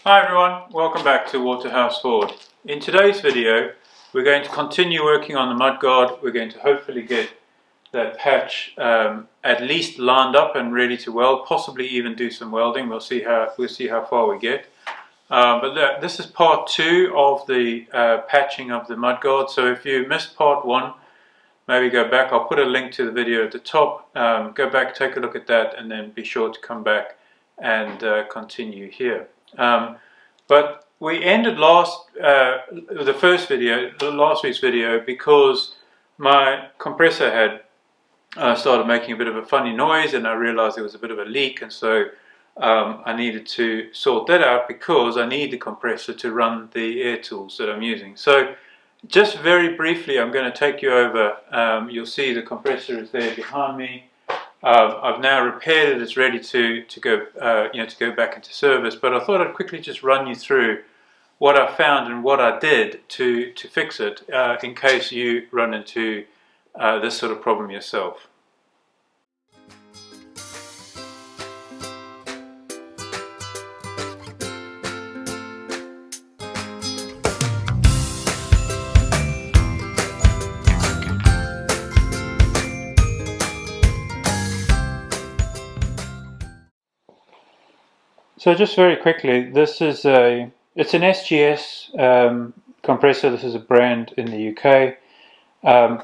Hi everyone, welcome back to Waterhouse Forde. In today's video we're going to continue working on the Mudguard. We're going to hopefully get that patch at least lined up and ready to weld, possibly even do some welding. We'll see how far we get. This is part 2 of the patching of the Mudguard. So if you missed part 1, maybe go back. I'll put a link to the video at the top. Go back, take a look at that, and then be sure to come back and continue here. But we ended last week's video because my compressor had started making a bit of a funny noise, and I realized there was a bit of a leak, and so I needed to sort that out because I need the compressor to run the air tools that I'm using. So just very briefly, I'm going to take you over. You'll see the compressor is there behind me. I've now repaired it. It's ready to go back into service. But I thought I'd quickly just run you through what I found and what I did to fix it, in case you run into this sort of problem yourself. So just very quickly, it's an SGS compressor. This is a brand in the UK,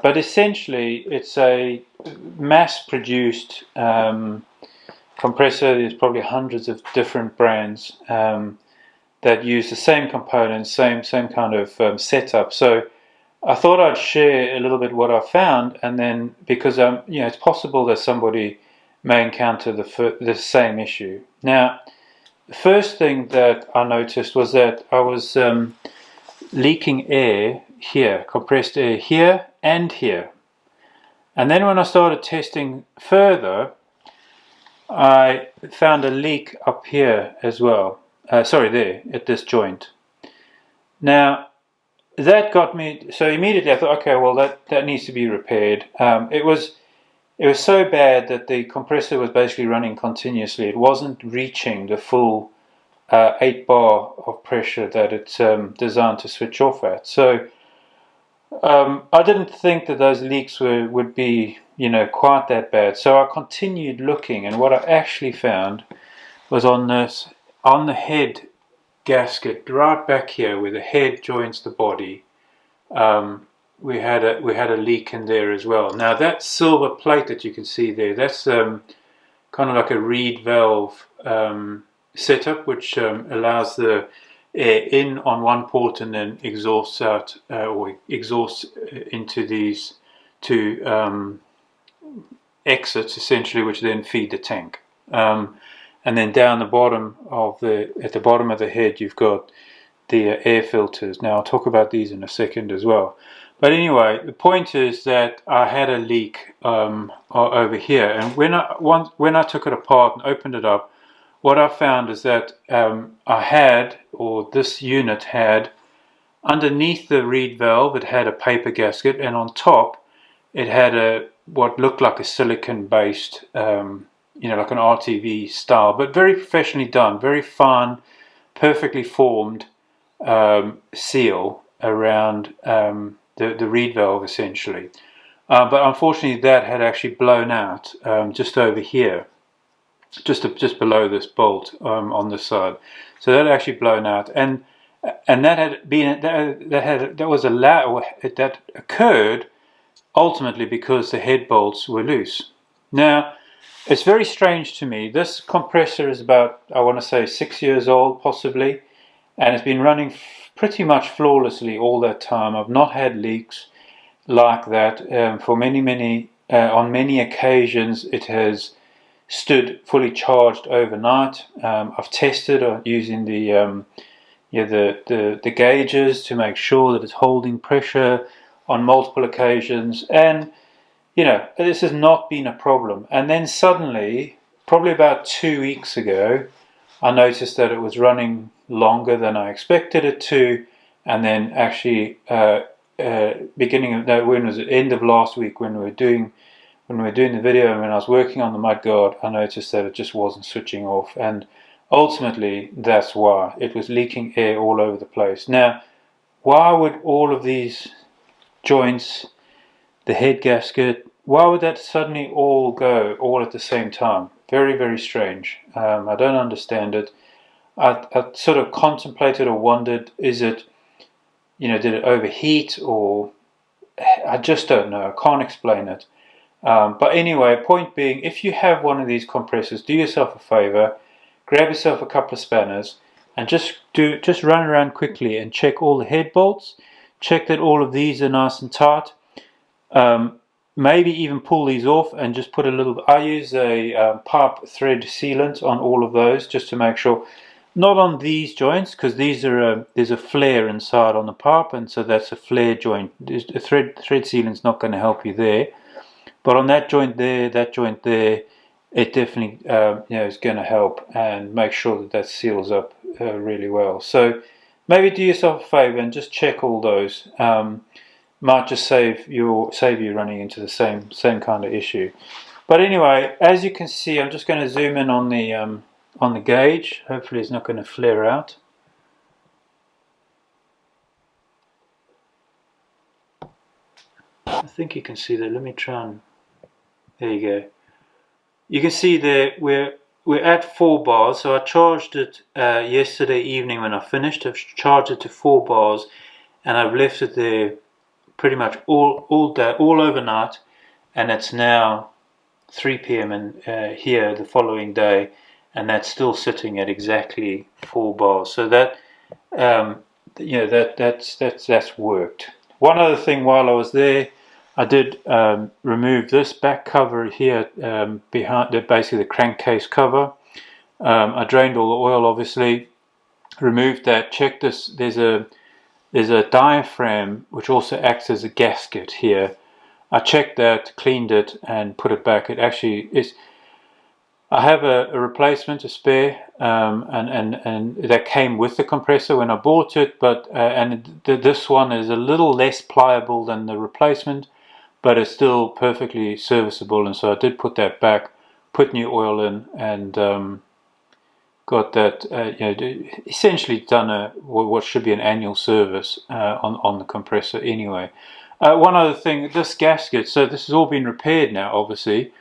but essentially it's a mass-produced compressor. There's probably hundreds of different brands that use the same components, same kind of setup. So I thought I'd share a little bit what I found, and then because it's possible that somebody may encounter the same issue. Now, the first thing that I noticed was that I was leaking air here, compressed air here and here. And then when I started testing further, I found a leak up here as well. There, at this joint. Now, that got me, so immediately I thought, okay, well that needs to be repaired. It was so bad that the compressor was basically running continuously. It wasn't reaching the full 8 bar of pressure that it's designed to switch off at. So I didn't think that those leaks would be quite that bad. So I continued looking, and what I actually found was on the head gasket right back here where the head joins the body. We had a leak in there as well. Now that silver plate that you can see there, that's kind of like a reed valve setup, which allows the air in on one port and then exhausts out or exhausts into these two exits essentially, which then feed the tank. And then down the bottom at the bottom of the head, you've got the air filters. Now I'll talk about these in a second as well. But anyway, the point is that I had a leak over here, and when I took it apart and opened it up, what I found is that this unit had, underneath the reed valve, it had a paper gasket, and on top it had what looked like a silicon-based, like an RTV style, but very professionally done, very fine, perfectly formed seal around the reed valve essentially. But unfortunately that had actually blown out just over here, just below this bolt on this side. So that had actually blown out, and that occurred ultimately because the head bolts were loose. Now, it's very strange to me. This compressor is about, I want to say, 6 years old possibly, and it's been running pretty much flawlessly all that time. I've not had leaks like that. On many occasions it has stood fully charged overnight. I've tested using the gauges to make sure that it's holding pressure on multiple occasions, and this has not been a problem. And then suddenly, probably about 2 weeks ago, I noticed that it was running longer than I expected it to, and then actually end of last week when we were doing the video, and when I was working on the Mudguard, I noticed that it just wasn't switching off, and ultimately that's why it was leaking air all over the place. Now, why would all of these joints, the head gasket, why would that suddenly all go all at the same time? Very, very strange. I don't understand it. I sort of contemplated or wondered, is it, did it overheat, or I just don't know. I can't explain it. But anyway, point being, if you have one of these compressors, do yourself a favor, grab yourself a couple of spanners, and just run around quickly and check all the head bolts. Check that all of these are nice and tight. Maybe even pull these off and just put a little. I use a pipe thread sealant on all of those just to make sure. Not on these joints, because these are there's a flare inside on the pipe, and so that's a flare joint. A thread sealant's not going to help you there. But on that joint there, it definitely is going to help and make sure that seals up really well. So maybe do yourself a favor and just check all those. Might just save you running into the same kind of issue. But anyway, as you can see, I'm just going to zoom in on the gauge. Hopefully it's not going to flare out. I think you can see that. Let me try and... There you go. You can see there we're at 4 bars. So I charged it yesterday evening when I finished. I've charged it to 4 bars, and I've left it there pretty much all day, all overnight, and it's now 3 p.m. and here the following day, and that's still sitting at exactly 4 bars. So that that's worked. One other thing while I was there, I did remove this back cover here behind basically the crankcase cover. I drained all the oil, obviously, removed that. Check this. There's a diaphragm which also acts as a gasket here. I checked that, cleaned it, and put it back. It actually is. I have a replacement, a spare, and that came with the compressor when I bought it. But this one is a little less pliable than the replacement, but it's still perfectly serviceable. And so I did put that back, put new oil in, and got that. Essentially done what should be an annual service on the compressor anyway. One other thing, this gasket. So this has all been repaired now, obviously.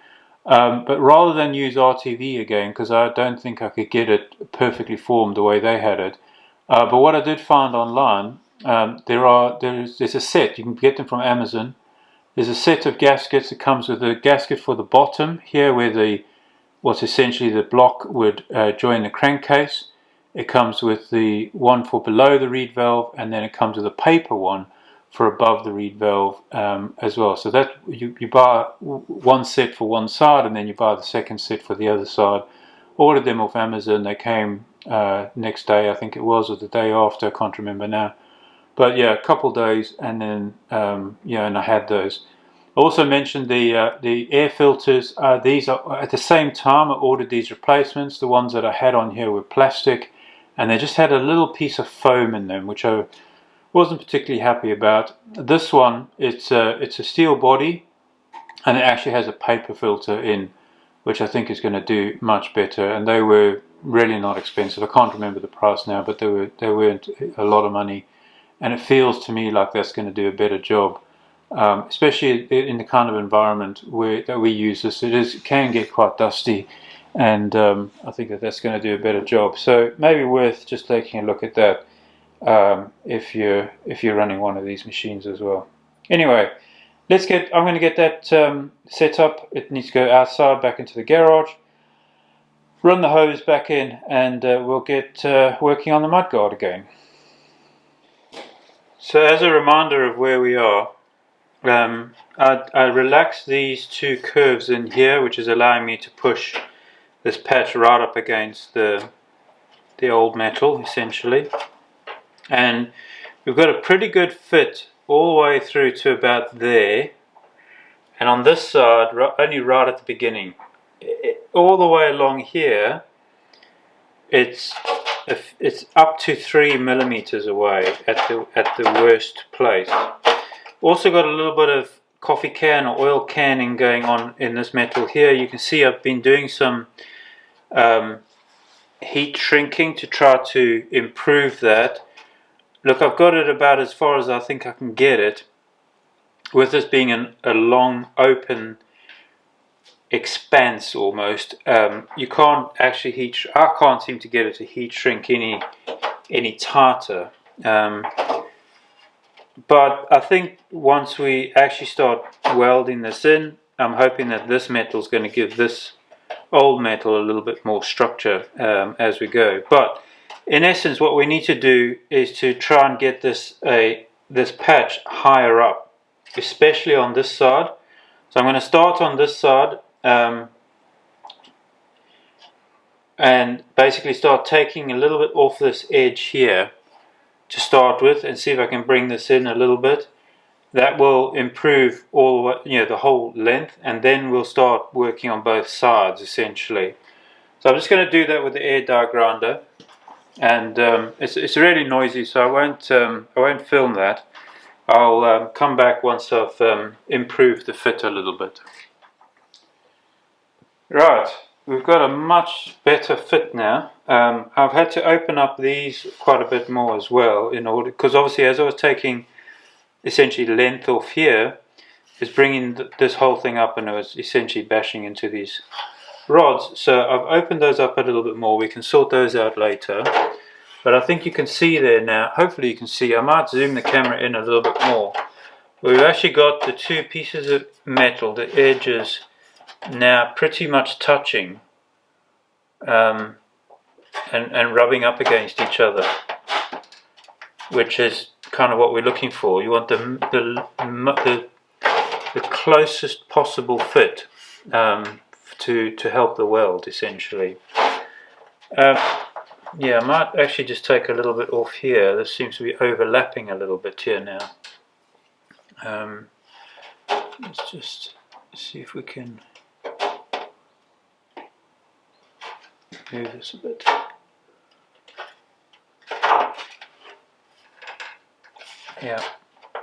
But rather than use RTV again, because I don't think I could get it perfectly formed the way they had it, but what I did find online, there's a set. You can get them from Amazon. There's a set of gaskets. It comes with a gasket for the bottom here, where what's essentially the block would join the crankcase. It comes with the one for below the reed valve, and then it comes with a paper one for above the reed valve as well. So that you buy one set for one side, and then you buy the second set for the other side. Ordered them off Amazon. They came next day, I think it was, or the day after. I can't remember now. But yeah, a couple days, and then and I had those. I also mentioned the air filters. These are at the same time I ordered these replacements. The ones that I had on here were plastic, and they just had a little piece of foam in them, which I wasn't particularly happy about. This one, it's a steel body, and it actually has a paper filter in, which I think is going to do much better. And they were really not expensive. I can't remember the price now, but they weren't a lot of money, and it feels to me like that's going to do a better job, especially in the kind of environment that we use this. It can get quite dusty, and I think that's going to do a better job. So maybe worth just taking a look at that. If you're running one of these machines as well. Anyway, I'm going to get that set up. It needs to go outside back into the garage. Run the hose back in, and we'll get working on the Mudguard again. So as a reminder of where we are, I relaxed these 2 curves in here, which is allowing me to push this patch right up against the old metal, essentially. And we've got a pretty good fit all the way through to about there, and on this side only right at the beginning. All the way along here it's up to 3 millimeters away at the worst place. Also got a little bit of coffee can or oil canning going on in this metal here. You can see I've been doing some heat shrinking to try to improve that. Look, I've got it about as far as I think I can get it. With this being a long open expanse almost, you can't actually I can't seem to get it to heat shrink any tighter. But I think once we actually start welding this in, I'm hoping that this metal is going to give this old metal a little bit more structure as we go. But in essence, what we need to do is to try and get this patch higher up, especially on this side. So I'm going to start on this side and basically start taking a little bit off this edge here to start with, and see if I can bring this in a little bit. That will improve the whole length, and then we'll start working on both sides essentially. So I'm just going to do that with the air die grinder, and it's really noisy, so I won't film that. I'll come back once I've improved the fit a little bit. Right, we've got a much better fit now. I've had to open up these quite a bit more as well, in order, because obviously as I was taking essentially length off here, is bringing this whole thing up, and it was essentially bashing into these rods. So I've opened those up a little bit more. We can sort those out later, but I think you can see there now, hopefully you can see, I might zoom the camera in a little bit more. We've actually got the two pieces of metal, the edges now pretty much touching and rubbing up against each other, which is kind of what we're looking for. You want the closest possible fit to help the weld essentially. Yeah, I might actually just take a little bit off here. This seems to be overlapping a little bit here now. Let's just see if we can move this a bit. Yeah,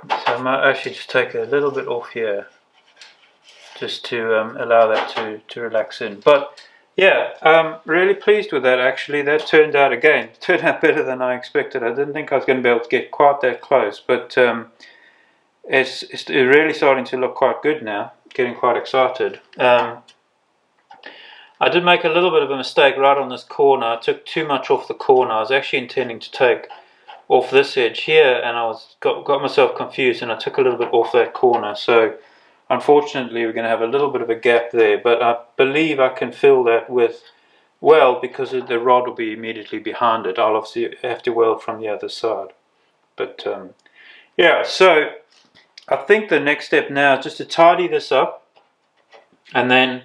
so I might actually just take a little bit off here, just to allow that to relax in. But yeah, I'm really pleased with that actually. That turned out better than I expected. I didn't think I was going to be able to get quite that close, but it's really starting to look quite good now. Getting quite excited. I did make a little bit of a mistake right on this corner. I took too much off the corner. I was actually intending to take off this edge here, and I got myself confused, and I took a little bit off that corner. So unfortunately we're going to have a little bit of a gap there, but I believe I can fill that with weld, because the rod will be immediately behind it. I'll obviously have to weld from the other side. But yeah, so I think the next step now is just to tidy this up, and then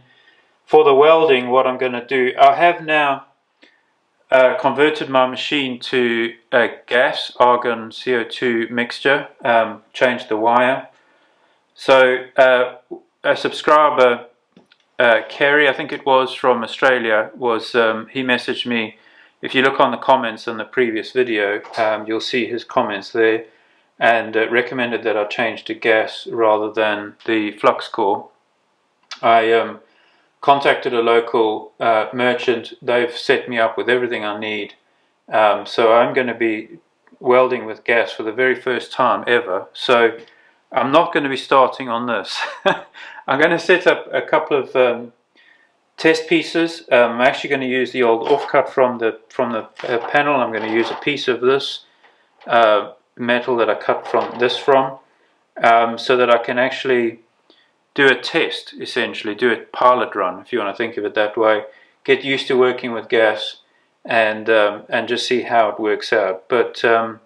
for the welding, what I'm going to do, I have now converted my machine to a gas argon CO2 mixture, changed the wire. So a subscriber, Kerry, I think it was, from Australia, he messaged me. If you look on the comments on the previous video, you'll see his comments there, and recommended that I change to gas rather than the flux core. I contacted a local merchant. They've set me up with everything I need. So I'm going to be welding with gas for the very first time ever. So I'm not going to be starting on this. I'm going to set up a couple of test pieces. I'm actually going to use the old offcut from the panel. I'm going to use a piece of this metal that I cut from, so that I can actually do a test, essentially, do a pilot run, if you want to think of it that way. Get used to working with gas, and just see how it works out. But so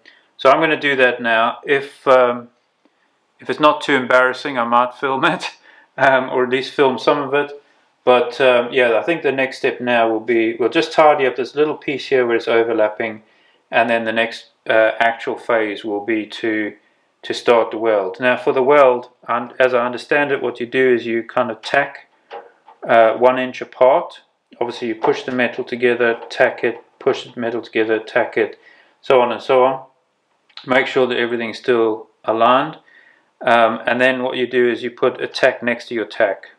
I'm going to do that now. If it's not too embarrassing, I might film it, or at least film some of it. But yeah, I think the next step now will be, we'll just tidy up this little piece here where it's overlapping, and then the next actual phase will be to start the weld. Now for the weld, as I understand it, what you do is you kind of tack 1 inch apart. Obviously you push the metal together, tack it, push the metal together, tack it, so on and so on. Make sure that everything's still aligned, and then what you do is you put a tack next to your tack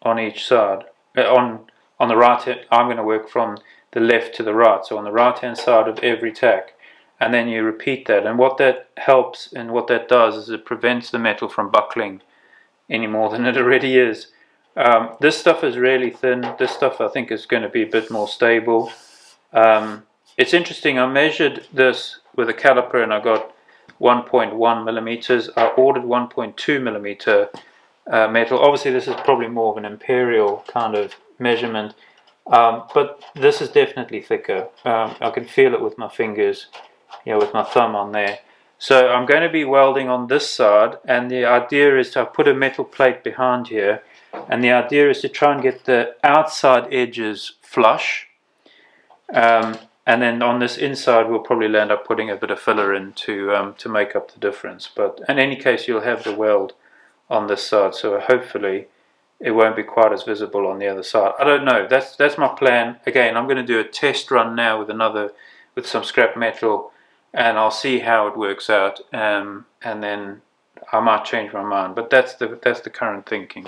on each side. On the right hand, I'm going to work from the left to the right, so on the right hand side of every tack, and then you repeat that. And what that helps and what that does is it prevents the metal from buckling any more than it already is. This stuff is really thin. This stuff I think is going to be a bit more stable. It's interesting, I measured this with a caliper and I got 1.1 millimeters. I ordered 1.2 millimeter metal. Obviously this is probably more of an imperial kind of measurement, but this is definitely thicker. I can feel it with my fingers, with my thumb on there. So I'm going to be welding on this side, and the idea is to put a metal plate behind here, and the idea is to try and get the outside edges flush, and then on this inside we'll probably end up putting a bit of filler in to make up the difference. But in any case, you'll have the weld on this side, so hopefully it won't be quite as visible on the other side. I don't know. That's my plan. Again, I'm going to do a test run now with some scrap metal, and I'll see how it works out, and then I might change my mind. But that's the current thinking.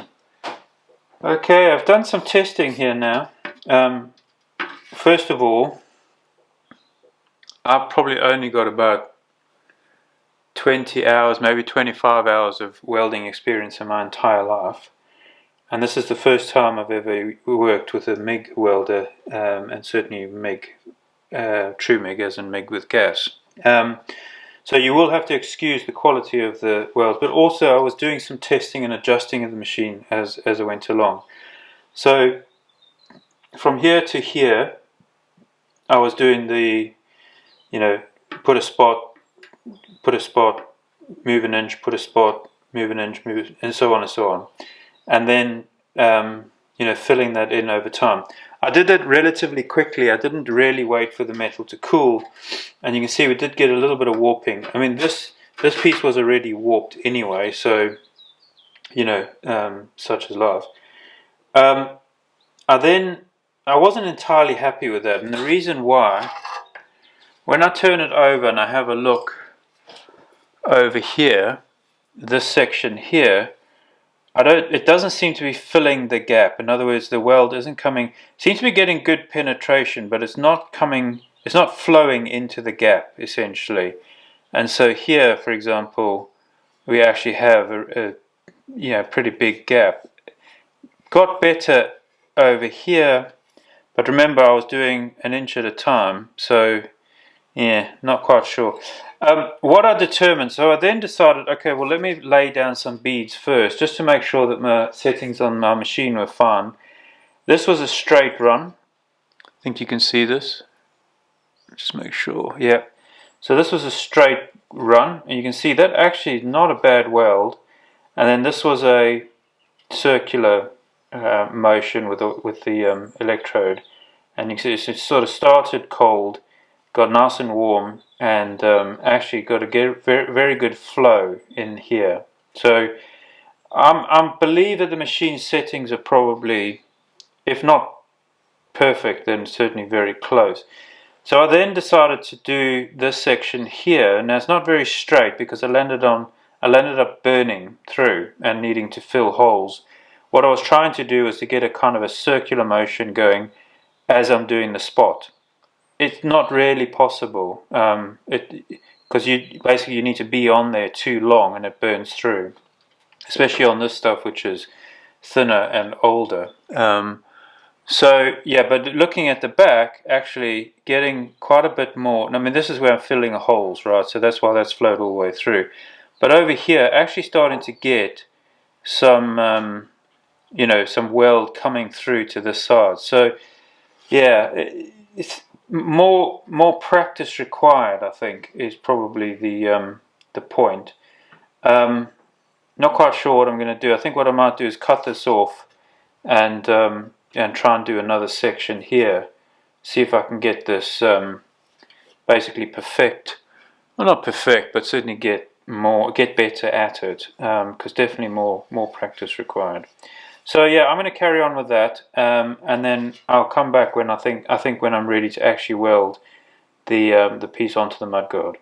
Okay, I've done some testing here now. First of all, I've probably only got about 20 hours, maybe 25 hours of welding experience in my entire life. And this is the first time I've ever worked with a MIG welder, and certainly MIG, true MIG as in MIG with gas. So you will have to excuse the quality of the welds, but also I was doing some testing and adjusting of the machine as I went along. So from here to here, I was doing the, put a spot, move an inch, put a spot, move an inch, move, and so on and so on. And then, filling that in over time. I did that relatively quickly. I didn't really wait for the metal to cool. And you can see we did get a little bit of warping. I mean, this piece was already warped anyway, so, such is life. I wasn't entirely happy with that. And the reason why, when I turn it over and I have a look over here, this section here, it doesn't seem to be filling the gap. In other words, the weld isn't coming, seems to be getting good penetration, but it's not flowing into the gap, essentially. And so here, for example, we actually have a pretty big gap. Got better over here, but remember I was doing an inch at a time, so yeah, not quite sure. What I determined, so I then decided, okay, well, let me lay down some beads first, just to make sure that my settings on my machine were fine. This was a straight run. I think you can see this. Just make sure, yeah. So this was a straight run, and you can see that actually is not a bad weld. And then this was a circular motion with the electrode, and you can see it sort of started cold, got nice and warm, and actually got a very, very good flow in here. So I believe that the machine settings are probably, if not perfect, then certainly very close. So I then decided to do this section here. Now it's not very straight because I landed up burning through and needing to fill holes. What I was trying to do was to get a kind of a circular motion going as I'm doing the spot. It's not really possible, because you need to be on there too long and it burns through, especially on this stuff which is thinner and older. So yeah, but looking at the back, actually getting quite a bit more. I mean, this is where I'm filling the holes, right? So that's why that's flowed all the way through. But over here, actually starting to get some, some weld coming through to this side. So yeah, it's more practice required, I think, is probably the point. Not quite sure what I'm going to do. I think what I might do is cut this off and try and do another section here. See if I can get this basically perfect. Well, not perfect, but certainly get better at it. Because definitely more practice required. So yeah, I'm going to carry on with that, and then I'll come back when I think when I'm ready to actually weld the piece onto the mudguard.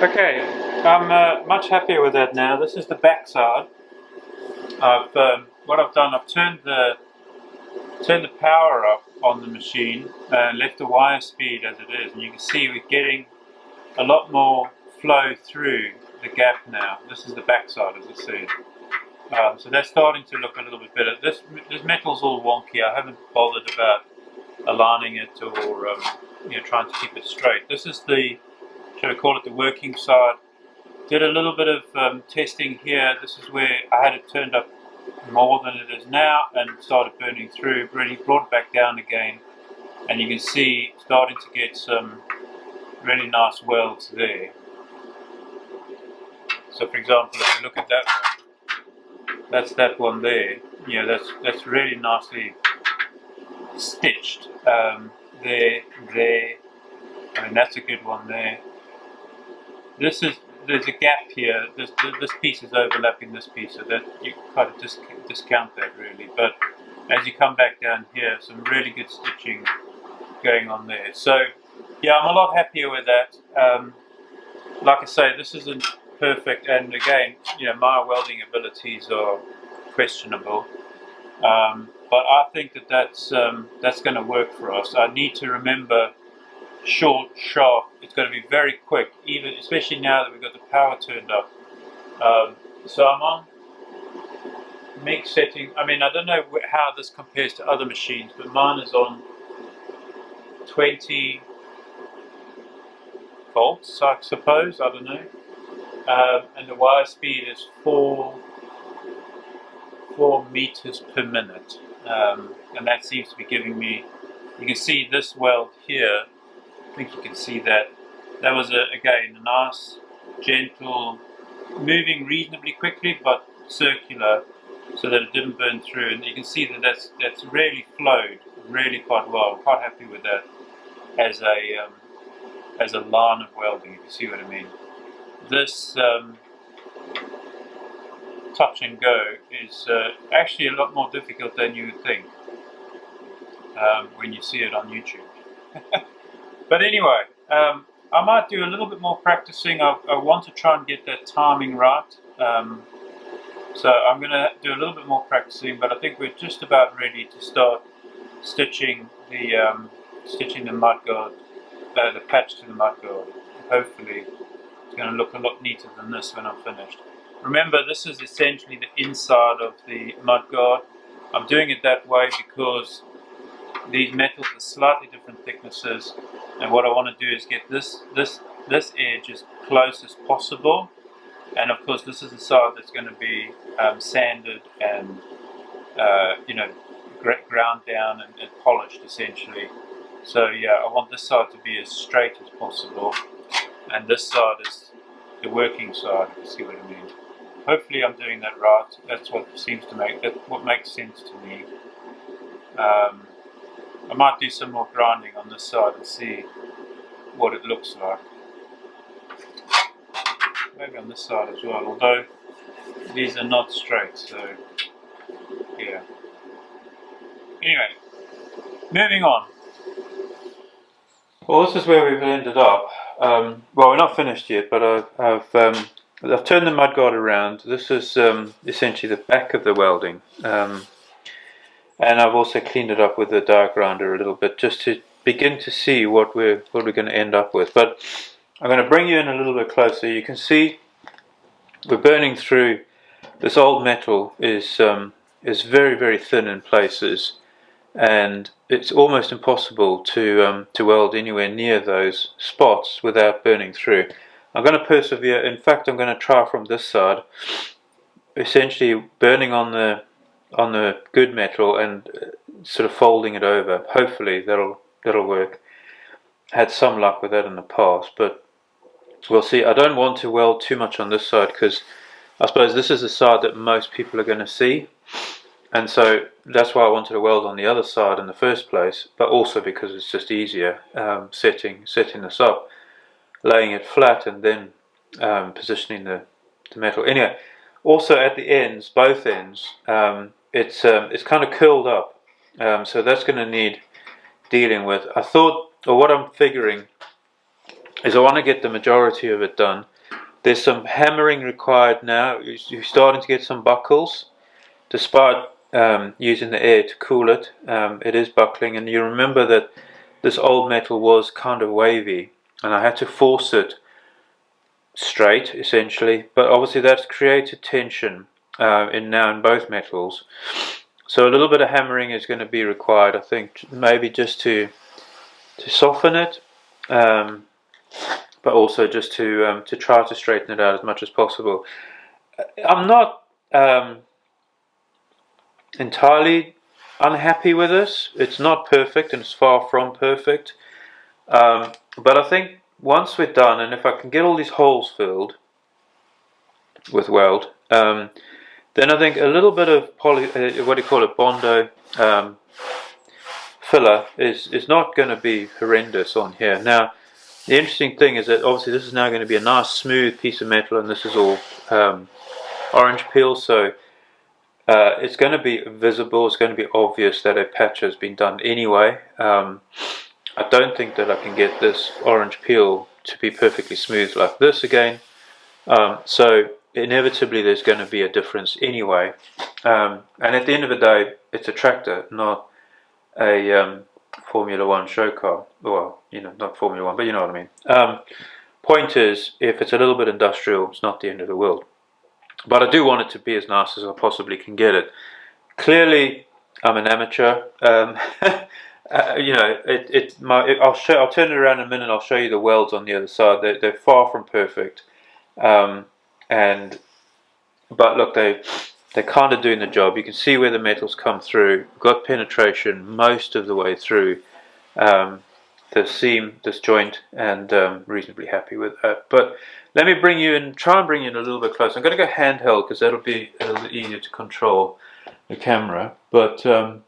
Okay, I'm much happier with that now. This is the back side. What I've done, I've turned the power up on the machine, left the wire speed as it is, and you can see we're getting a lot more flow through the gap now. This is the back side, as I said. So that's starting to look a little bit better. This metal's all wonky. I haven't bothered about aligning it or trying to keep it straight. This is the, should I call it the working side. Did a little bit of testing here. This is where I had it turned up more than it is now and started burning through. Really brought it back down again, and you can see starting to get some really nice welds there. So for example, if you look at that one, that's that one there. Yeah, that's really nicely stitched. There. I mean, that's a good one there. There's a gap here. This piece is overlapping this piece, so that you kind of discount that really. But as you come back down here, some really good stitching going on there. So yeah, I'm a lot happier with that. Like I say, this isn't perfect, and again, my welding abilities are questionable. But I think that's going to work for us. I need to remember short, sharp. It's going to be very quick, especially now that we've got the power turned up. So I'm on MIG setting. I mean, I don't know how this compares to other machines, but mine is on 20 volts, I suppose. I don't know. And the wire speed is 4 meters per minute, and that seems to be giving me. You can see this weld here. I think you can see that. That was again a nice, gentle, moving reasonably quickly, but circular, so that it didn't burn through. And you can see that that's really flowed really quite well. I'm quite happy with that as a line of welding, if you see what I mean. This touch and go is actually a lot more difficult than you would think when you see it on YouTube. But anyway, I might do a little bit more practicing. I want to try and get that timing right. So I'm going to do a little bit more practicing, but I think we're just about ready to start stitching the mudguard, the patch to the mudguard. Hopefully it's going to look a lot neater than this when I'm finished. Remember, this is essentially the inside of the mudguard. I'm doing it that way because these metals are slightly different thicknesses, and what I want to do is get this edge as close as possible. And of course, this is the side that's going to be sanded and ground down and polished essentially. So yeah, I want this side to be as straight as possible, and this side is the working side, if you see what I mean. Hopefully I'm doing that right. That's what makes sense to me. I might do some more grinding on this side and see what it looks like. Maybe on this side as well, although these are not straight, so yeah. Anyway, moving on. Well, this is where we've ended up. Well, we're not finished yet, but I've turned the mudguard around. This is essentially the back of the welding, and I've also cleaned it up with the die grinder a little bit, just to begin to see what we're going to end up with. But I'm going to bring you in a little bit closer. You can see we're burning through. This old metal is very, very thin in places, and it's almost impossible to weld anywhere near those spots without burning through. I'm going to persevere. In fact, I'm going to try from this side, essentially burning on the good metal and sort of folding it over. Hopefully that'll work. Had some luck with that in the past, but we'll see. I don't want to weld too much on this side because I suppose this is the side that most people are going to see, and so that's why I wanted to weld on the other side in the first place, but also because it's just easier setting this up, laying it flat and then positioning the metal. Anyway, also at the ends, both ends, it's kind of curled up, so that's going to need dealing with. What I'm figuring is I want to get the majority of it done There's some hammering required now. You're starting to get some buckles, despite using the air to cool it. It is buckling, and you remember that this old metal was kind of wavy, and I had to force it straight, essentially. But obviously that's created tension in both metals. So a little bit of hammering is going to be required, I think, maybe just to soften it. But also just to try to straighten it out as much as possible. I'm not entirely unhappy with this. It's not perfect, and it's far from perfect. But I think once we're done, and if I can get all these holes filled with weld, then I think a little bit of Bondo filler is not going to be horrendous on here. Now, the interesting thing is that obviously this is now going to be a nice smooth piece of metal, and this is all orange peel, so it's going to be visible, it's going to be obvious that a patch has been done anyway. I don't think that I can get this orange peel to be perfectly smooth like this again, so inevitably there's going to be a difference anyway, and at the end of the day it's a tractor, not a Formula 1 show car. Well, not Formula 1, but you know what I mean. Point is, if it's a little bit industrial, it's not the end of the world. But I do want it to be as nice as I possibly can get it. Clearly, I'm an amateur. I'll turn it around in a minute. I'll show you the welds on the other side. They're far from perfect, but look, they're kind of doing the job. You can see where the metals come through. Got penetration most of the way through the seam, this joint, and reasonably happy with that. But let me try and bring you in a little bit closer. I'm going to go handheld because that'll be a little bit easier to control the camera. But so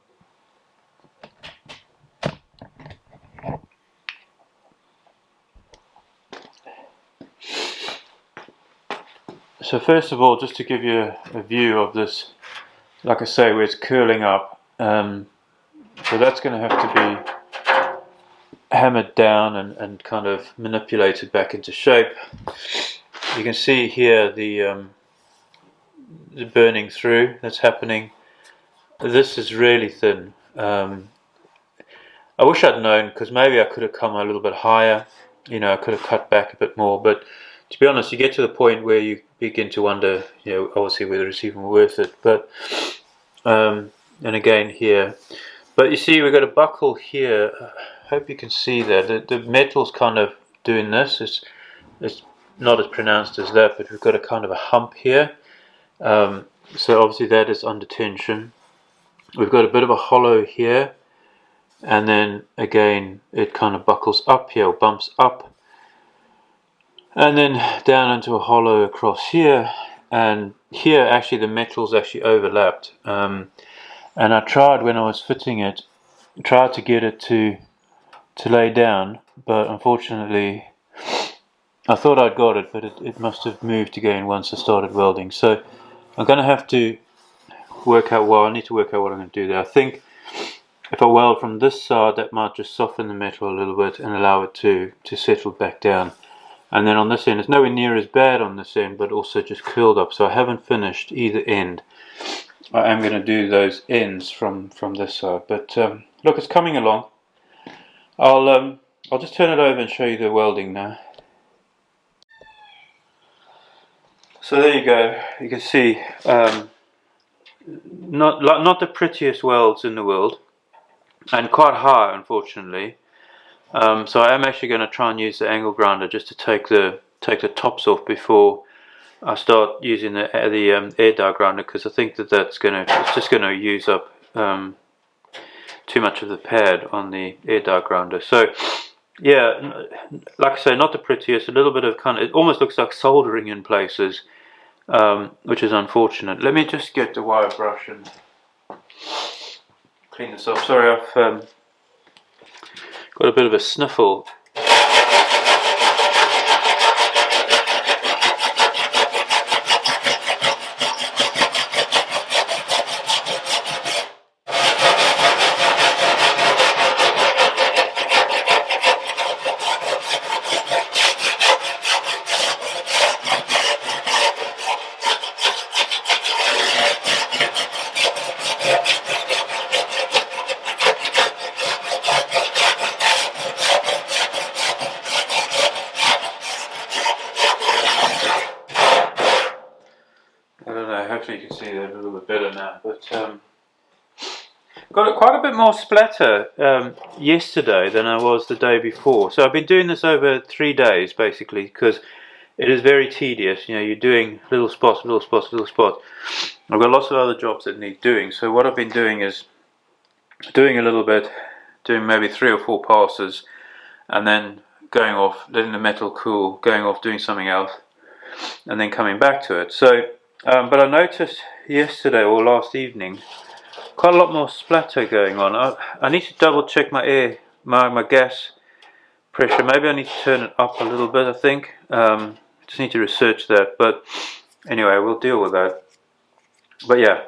first of all, just to give you a view of this, like I say, where it's curling up, so that's going to have to be hammered down and kind of manipulated back into shape. You can see here the burning through that's happening. This is really thin. I wish I'd known, because maybe I could have come a little bit higher. I could have cut back a bit more, but to be honest, you get to the point where you begin to wonder, obviously whether it's even worth it. But and again here, but you see we've got a buckle here. I hope you can see that the metal's kind of doing this. It's not as pronounced as that, but we've got a kind of a hump here. So obviously that is under tension. We've got a bit of a hollow here, and then again it kind of buckles up here, or bumps up, and then down into a hollow across here, and here actually the metals actually overlapped, and I tried when I was fitting it, tried to get it to lay down, but unfortunately I thought I'd got it, but it must have moved again once I started welding. So I'm going to have to I need to work out what I'm going to do there. I think if I weld from this side, that might just soften the metal a little bit and allow it to settle back down. And then on this end, it's nowhere near as bad on this end, but also just curled up. So I haven't finished either end. I am going to do those ends from this side. But look, it's coming along. I'll just turn it over and show you the welding now. So there you go. You can see not the prettiest welds in the world, and quite high, unfortunately. So I am actually going to try and use the angle grinder just to take the tops off before I start using the air dye grinder, because I think it's just going to use up too much of the pad on the air dye grinder. So yeah, like I say, not the prettiest. A little bit of it almost looks like soldering in places, which is unfortunate. Let me just get the wire brush and clean this off. Sorry, I've got a bit of a sniffle. little bit better now, but got quite a bit more splatter yesterday than I was the day before. So I've been doing this over 3 days basically, because it is very tedious. You know, you're doing little spots, little spots, little spots. I've got lots of other jobs that need doing. So what I've been doing is doing a little bit, doing maybe 3 or 4 passes, and then going off, letting the metal cool, going off, doing something else, and then coming back to it. So, but I noticed yesterday or last evening quite a lot more splatter going on. I need to double check my gas pressure. Maybe I need to turn it up a little bit, I think. Just need to research that. But anyway, we'll deal with that. But yeah,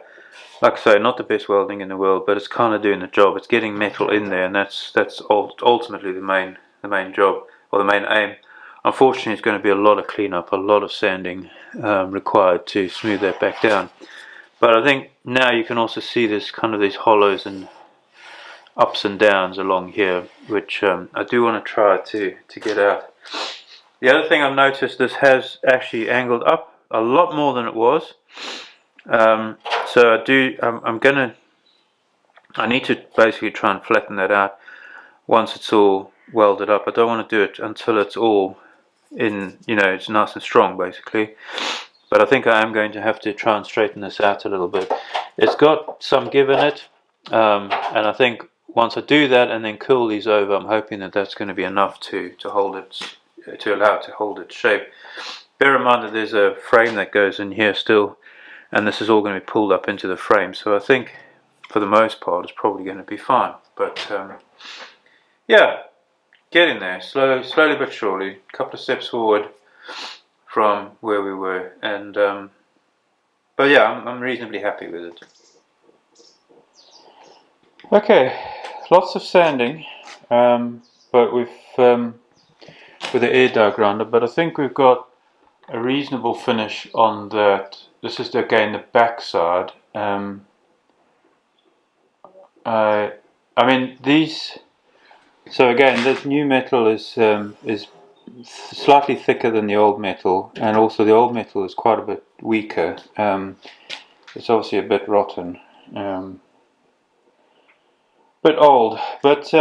like I say, not the best welding in the world, but it's kind of doing the job. It's getting metal in there, and that's ultimately the main job, or the main aim. Unfortunately, it's going to be a lot of cleanup, a lot of sanding required to smooth that back down. But I think now you can also see this kind of these hollows and ups and downs along here, which I do want to try to get out. The other thing I've noticed, this has actually angled up a lot more than it was. So I need to basically try and flatten that out once it's all welded up. I don't want to do it until it's all in, you know, it's nice and strong basically. But I think I am going to have to try and straighten this out a little bit. It's got some give in it, and I think once I do that and then cool these over, I'm hoping that that's going to be enough to hold it, to allow it to hold its shape. Bear in mind that there's a frame that goes in here still, and this is all going to be pulled up into the frame. So I think for the most part it's probably going to be fine. But yeah, getting there, slowly but surely, a couple of steps forward from where we were, and but yeah, I'm reasonably happy with it. Okay, lots of sanding, but with the air dye grinder, but I think we've got a reasonable finish on that. This is again the back side. I mean these. So again, this new metal is slightly thicker than the old metal, and also the old metal is quite a bit weaker. It's obviously a bit rotten, bit old, but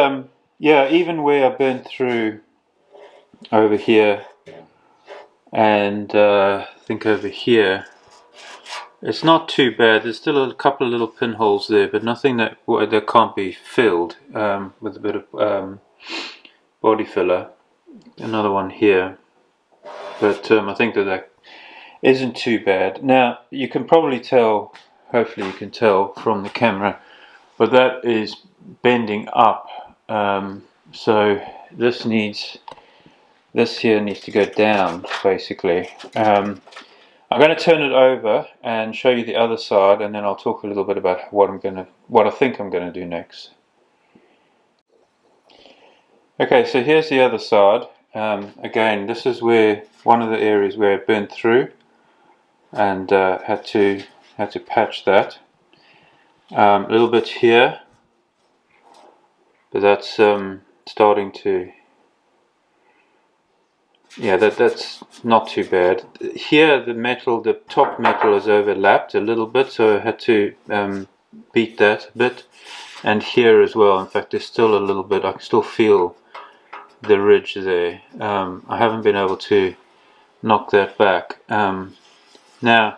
yeah, even where I burnt through over here and I think over here, it's not too bad. There's still a couple of little pinholes there, but nothing that can't be filled with a bit of body filler. Another one here, but I think that isn't too bad. Now you can probably tell, hopefully you can tell from the camera, but that is bending up, so this here needs to go down basically. I'm going to turn it over and show you the other side, and then I'll talk a little bit about what I think I'm going to do next. Okay, so here's the other side. Again, this is where one of the areas where it burnt through, and had to patch that. A little bit here, but that's starting to. Yeah, that's not too bad. Here the top metal is overlapped a little bit, so I had to beat that a bit, and here as well. In fact, there's still a little bit. I can still feel the ridge there. I haven't been able to knock that back. Now,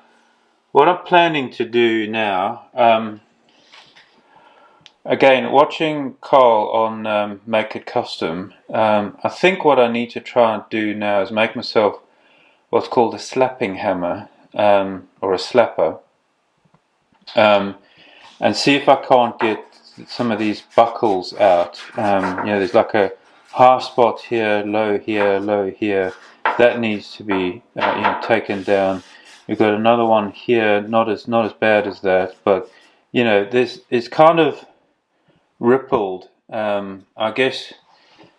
what I'm planning to do now, again, watching Carl on Make It Custom, I think what I need to try and do now is make myself what's called a slapping hammer, or a slapper, and see if I can't get some of these buckles out. You know, there's like a high spot here, low here, low here. That needs to be you know, taken down. We've got another one here, not as bad as that, but you know, it's kind of rippled. I guess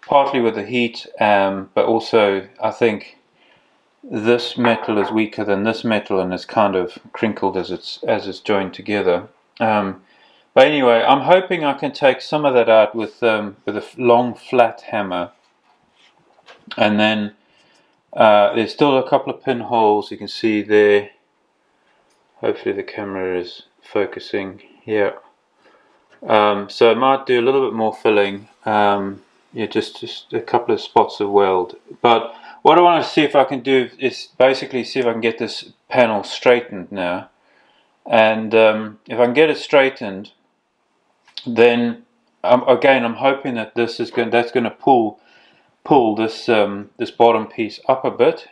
partly with the heat, but also I think this metal is weaker than this metal, and it's kind of crinkled as it's joined together. But anyway, I'm hoping I can take some of that out with a long flat hammer, and then there's still a couple of pinholes you can see there. Hopefully the camera is focusing here. So I might do a little bit more filling, yeah, just a couple of spots of weld. But what I want to see if I can do is basically see if I can get this panel straightened now. And if I can get it straightened, then again I'm hoping that that's going to pull this this bottom piece up a bit.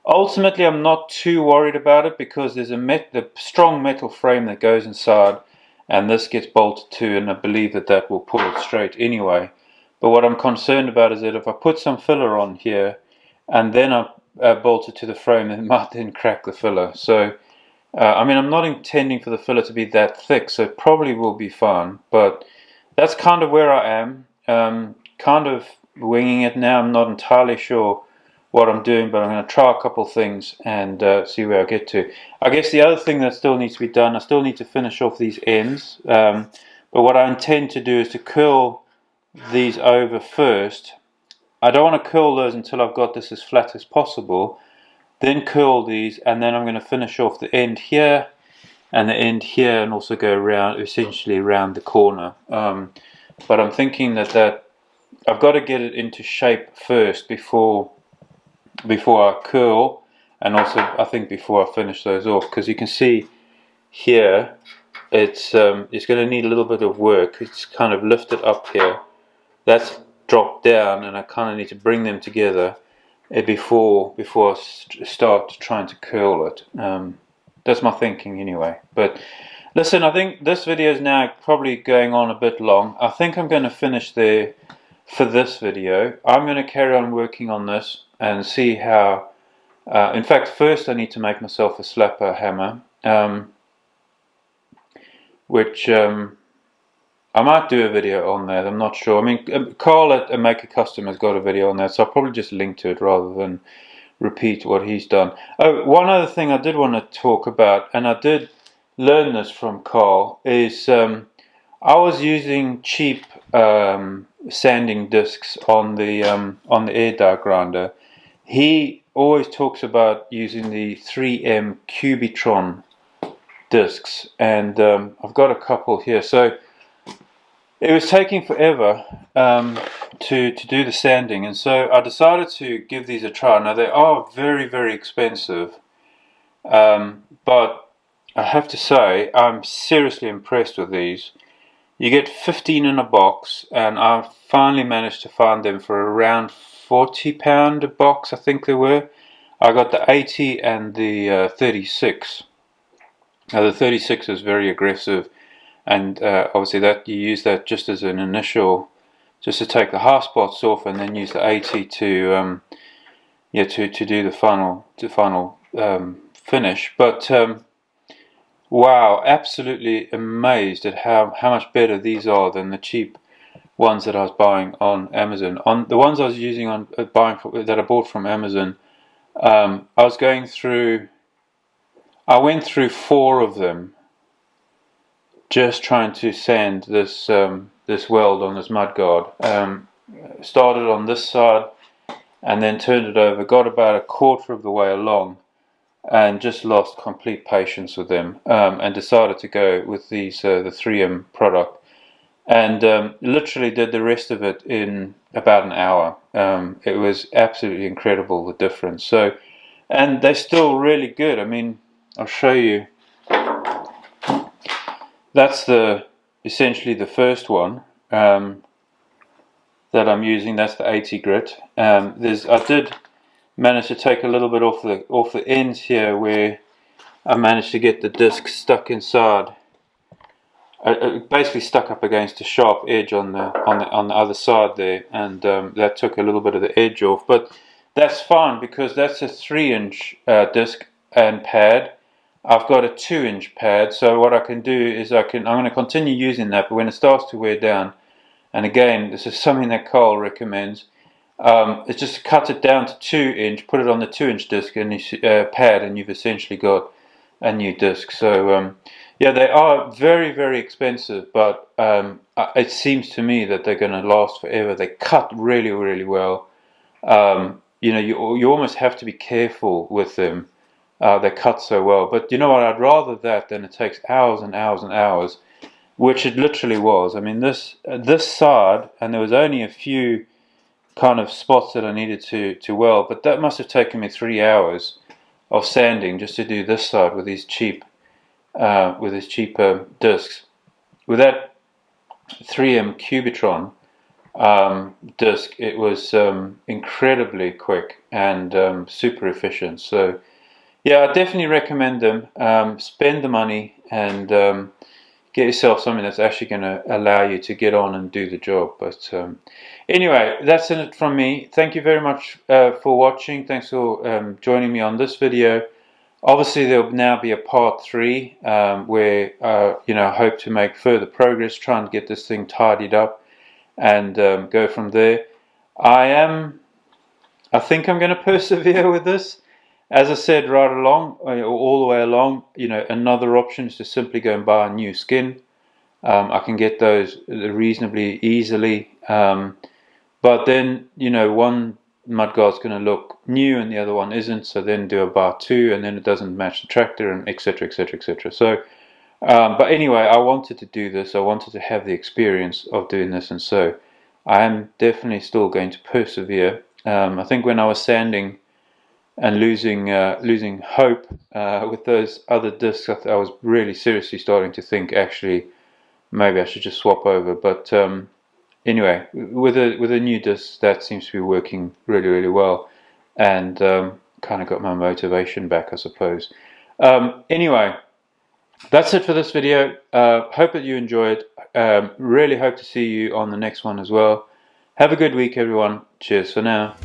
Ultimately, I'm not too worried about it because there's a strong metal frame that goes inside, and this gets bolted to, and I believe that will pull it straight anyway. But what I'm concerned about is that if I put some filler on here and then I bolt it to the frame, it might then crack the filler. So I mean, I'm not intending for the filler to be that thick, so it probably will be fine. But that's kind of where I am, kind of winging it now. I'm not entirely sure what I'm doing, but I'm going to try a couple things and see where I get to. I guess the other thing that still needs to be done, I still need to finish off these ends, but what I intend to do is to curl these over first. I don't want to curl those until I've got this as flat as possible, then curl these, and then I'm going to finish off the end here and the end here, and also go around, essentially around the corner. But I'm thinking that I've got to get it into shape first before I curl, and also I think before I finish those off, because you can see here it's going to need a little bit of work. It's kind of lifted up here, that's dropped down, and I kind of need to bring them together before I start trying to curl it. That's my thinking anyway. But listen, I think this video is now probably going on a bit long. I think I'm going to finish there for this video. I'm going to carry on working on this and see how, in fact first I need to make myself a slapper hammer, which I might do a video on that, I'm not sure. I mean, Carl at Maker Custom has got a video on that, so I'll probably just link to it rather than repeat what he's done. Oh, one other thing I did want to talk about, and I did learn this from Carl, is I was using cheap sanding discs on the air die grinder. He always talks about using the 3M Cubitron discs, and I've got a couple here. So it was taking forever to do the sanding, and so I decided to give these a try. Now they are very, very expensive, but I have to say I'm seriously impressed with these. You get 15 in a box, and I finally managed to find them for around £40 a box, I think they were. I got the 80 and the 36. Now the 36 is very aggressive, and obviously that you use that just as an initial, just to take the half spots off, and then use the 80 to do the final finish. But wow, absolutely amazed at how much better these are than the cheap ones that I was buying on Amazon. On the ones I was using on that I bought from Amazon, I went through 4 of them just trying to sand this this weld on this mudguard. Started on this side and then turned it over, got about a quarter of the way along, and just lost complete patience with them, and decided to go with these the 3M product, and literally did the rest of it in about an hour. It was absolutely incredible, the difference. So, and they're still really good. I mean, I'll show you. That's essentially the first one that I'm using. That's the 80 grit. I did manage to take a little bit off the ends here, where I managed to get the disc stuck inside. Basically stuck up against a sharp edge on the other side there, and that took a little bit of the edge off. But that's fine because that's a 3-inch disc and pad. I've got a 2-inch pad, so what I can do is I'm going to continue using that, but when it starts to wear down, and again this is something that Carl recommends, it's just cut it down to 2-inch, put it on the 2-inch disc and pad, and you've essentially got a new disc. So yeah, they are very, very expensive, but it seems to me that they're going to last forever. They cut really, really well. You know, you almost have to be careful with them They cut so well. But you know what? I'd rather that than it takes hours and hours and hours, which it literally was. I mean, this side, and there was only a few kind of spots that I needed to weld, but that must have taken me 3 hours of sanding just to do this side with these cheaper discs. With that 3M Cubitron disc, it was incredibly quick and super efficient. So yeah, I definitely recommend them. Spend the money and get yourself something that's actually going to allow you to get on and do the job. But anyway, that's it from me. Thank you very much for watching. Thanks for joining me on this video. Obviously, there'll now be a part 3 where I hope to make further progress, try and get this thing tidied up and go from there. I think I'm going to persevere with this. As I said right along, all the way along, another option is to simply go and buy a new skin. I can get those reasonably easily, but then one mudguard's going to look new and the other one isn't. So then do a bar 2, and then it doesn't match the tractor, and etc., etc., etc. So, but anyway, I wanted to do this. I wanted to have the experience of doing this, and so I am definitely still going to persevere. I think when I was sanding and losing hope with those other discs, I was really seriously starting to think actually maybe I should just swap over. But anyway, with a new disc, that seems to be working really, really well, and kind of got my motivation back, I suppose. Anyway, that's it for this video. Hope that you enjoyed. Really hope to see you on the next one as well. Have a good week, everyone. Cheers for now.